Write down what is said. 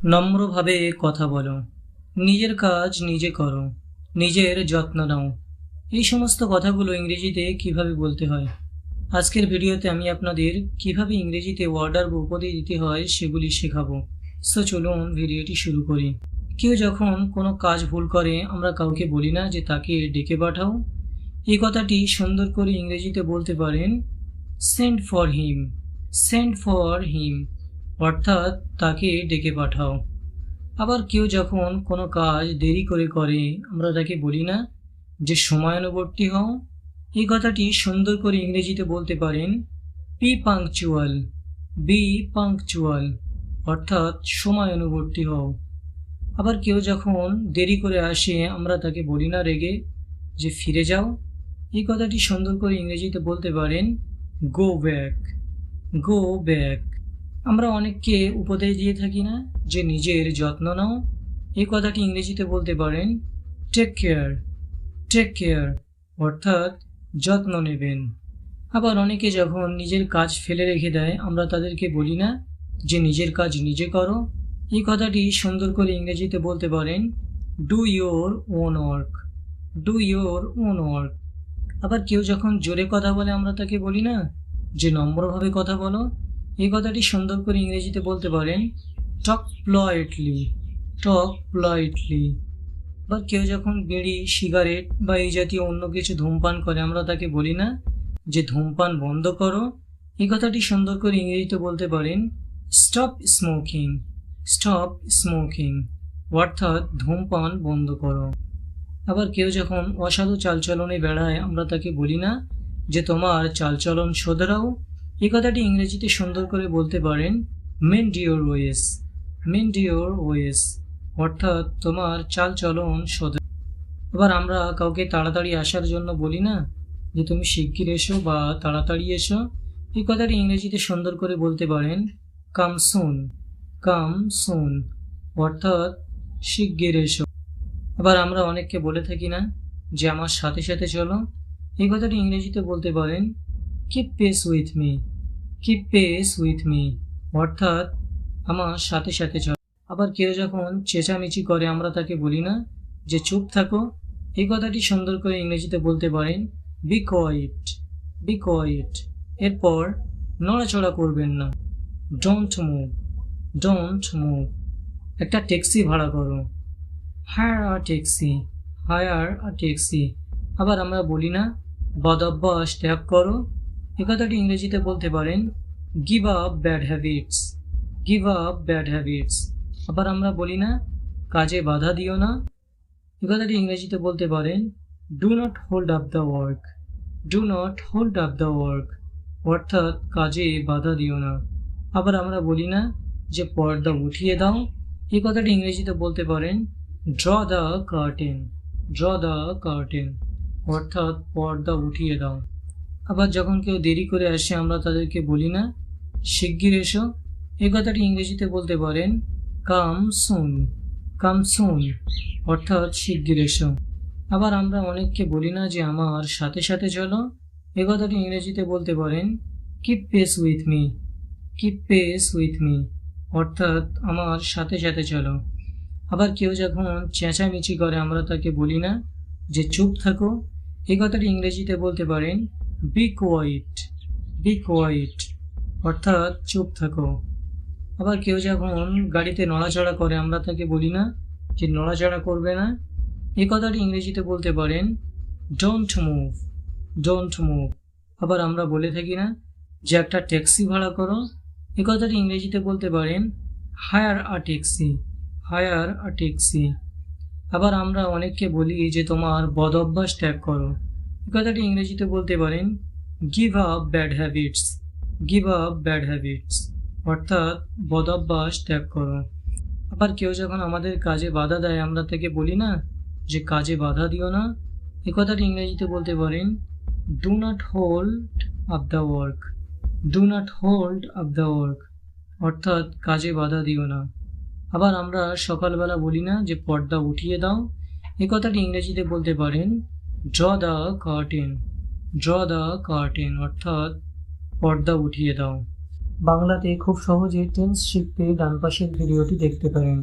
নম্রভাবে কথা বলো, নিজের কাজ নিজে করো, নিজের যত্ন নাও। এই সমস্ত কথাগুলো ইংরেজিতে কিভাবে বলতে হয়, আজকের ভিডিওতে আমি আপনাদের কিভাবে ইংরেজিতে অর্ডার বা উপাধি দিতে হয় সেগুলি শেখাবো। সো চলুন ভিডিওটি শুরু করি। কেউ যখন কোনো কাজ ভুল করে আমরা কাউকে বলি না যে তাকে ডেকে পাঠাও। এই কথাটি সুন্দর করে ইংরেজিতে বলতে পারেন send for him. Send for him অর্থাৎ তাকে ডেকে পাঠাও। আবার কেউ যখন কোনো কাজ দেরি করে আমরা তাকে বলি না যে সময়ানুবর্তী হও। এই কথাটি সুন্দর করে ইংরেজিতে বলতে পারেন বি পাংচুয়াল। বি পাংচুয়াল অর্থাৎ সময়ানুবর্তী হও। আবার কেউ যখন দেরি করে আসে আমরা তাকে বলি না রেগে যে ফিরে যাও। এই কথাটি সুন্দর করে ইংরেজিতে বলতে পারেন গো ব্যাক। Go back. আমরা অনেককে উপদেশ দিয়ে থাকি না যে নিজের যত্ন নাও। এই কথাটি ইংরেজিতে বলতে পারেন টেক কেয়ার। টেক কেয়ার অর্থাৎ যত্ন নেবেন। আবার অনেকে যখন নিজের কাজ ফেলে রেখে দেয় আমরা তাদেরকে বলি না যে নিজের কাজ নিজে করো। এই কথাটি সুন্দর করে ইংরেজিতে বলতে পারেন do your own work. Do your own work. আবার কেউ যখন জোরে কথা বলে আমরা তাকে বলি না যে নম্রভাবে কথা বলো। এই কথাটি সুন্দর করে ইংরেজিতে বলতে পারেন টক পলাইটলি। টক পলাইটলি। বা কেউ যখন বিড়ি, সিগারেট বা এই জাতীয় অন্য কিছু ধূমপান করে আমরা তাকে বলি না যে ধূমপান বন্ধ করো। এই কথাটি সুন্দর করে ইংরেজিতে বলতে পারেন স্টপ স্মোকিং। স্টপ স্মোকিং অর্থাৎ ধূমপান বন্ধ করো। আবার কেউ যখন অসাধু চালচলনে বেড়ায় আমরা তাকে বলি না যে তোমার চালচলন শোধরাও। এই কথাটি ইংরেজিতে সুন্দর করে বলতে পারেন mend your ways. Mend your ways অর্থাৎ তোমার চালচলন শোধরাও। আবার আমরা কাউকে তাড়াতাড়ি আসার জন্য বলি না যে তুমি শিগগির এসো বা তাড়াতাড়ি এসো। এই কথাটি ইংরেজিতে সুন্দর করে বলতে পারেন কাম সুন। কাম সুন অর্থাৎ শিগগির এসো। আবার আমরা অনেককে বলে থাকি না যে আমার সাথে সাথে চলো। এই কথাটি ইংরেজিতে বলতে পারেন keep pace with me. Keep pace with me অর্থাৎ আমার সাথে সাথে চলো। আবার কেউ যখন চেঁচামেচি করে আমরা তাকে বলি না যে চুপ থাকো। এই কথাটি সুন্দর করে ইংরেজিতে বলতে পারেন বি কোয়াইট। B quite. এরপর নড়াচড়া করবেন না। Don't move. Don't move. একটা ট্যাক্সি ভাড়া করো। Hire a taxi. Hire a taxi. আবার আমরা বলি না বদঅভ্যাস ত্যাগ করো। এ কথাটি ইংরেজিতে বলতে পারেন give up bad habits. Give up bad habits. আবার আমরা বলি না কাজে বাধা দিও না। এ কথাটি ইংরেজিতে বলতে পারেন do not hold up the work. Do not hold up the work অর্থাৎ কাজে বাধা দিও না। আবার আমরা বলি না যে পর্দা উঠিয়ে দাও। এই কথাটি ইংরেজিতে বলতে পারেন draw the curtain. Draw the curtain অর্থাৎ পর্দা উঠিয়ে দাও। আবার যখন কেউ দেরি করে আসে আমরা তাদেরকে বলি না শিগগির এসো। এই কথাটি ইংরেজিতে বলতে পারেন কাম সুন। কাম সুন অর্থাৎ শিগগির এসো। আবার আমরা অনেককে বলি না যে আমার সাথে সাথে চলো। এই কথাটি ইংরেজিতে বলতে পারেন keep pace with me. Keep pace with me অর্থাৎ আমার সাথে সাথে চলো। আবার কেউ যখন চেঁচামেচি করে আমরা তাকে বলি না যে চুপ থাকো। এই কথাটি ইংরেজিতে বলতে পারেন বি কোয়াইট। বি কোয়াইট অর্থাৎ চুপ থাকো। আবার কেউ যখন গাড়িতে নড়াচড়া করে আমরা তাকে বলি না যে নড়াচড়া করবে না। এই কথাটি ইংরেজিতে বলতে পারেন ডোন্ট মুভ। Don't move. আবার আমরা বলে থাকি না যে একটা ট্যাক্সি ভাড়া করো। এই কথাটি ইংরেজিতে বলতে পারেন hire a taxi. Hire a taxi. আবার আমরা অনেককে বলি যে তোমার বদঅভ্যাস ত্যাগ করো। এই কথাটি ইংরেজিতে বলতে পারেন give up bad habits. Give up bad habits অর্থাৎ বদঅভ্যাস ত্যাগ করো। আবার কেউ যখন আমাদের কাজে বাধা দেয় আমরা তাকে বলি না যে কাজে বাধা দিও না। এই কথাটি ইংরেজিতে বলতে পারেন do not hold up the work. Do not hold up the work অর্থাৎ কাজে বাধা দিও না। আবার আমরা সকালবেলা বলি না যে পর্দা উঠিয়ে দাও। এই কথাটি ইংরেজিতে বলতে পারেন draw the curtain. Draw the curtain অর্থাৎ পর্দা উঠিয়ে দাও। বাংলাতে খুব সহজে টেন্স শিখতে ডান পাশের ভিডিওটি দেখতে পারেন।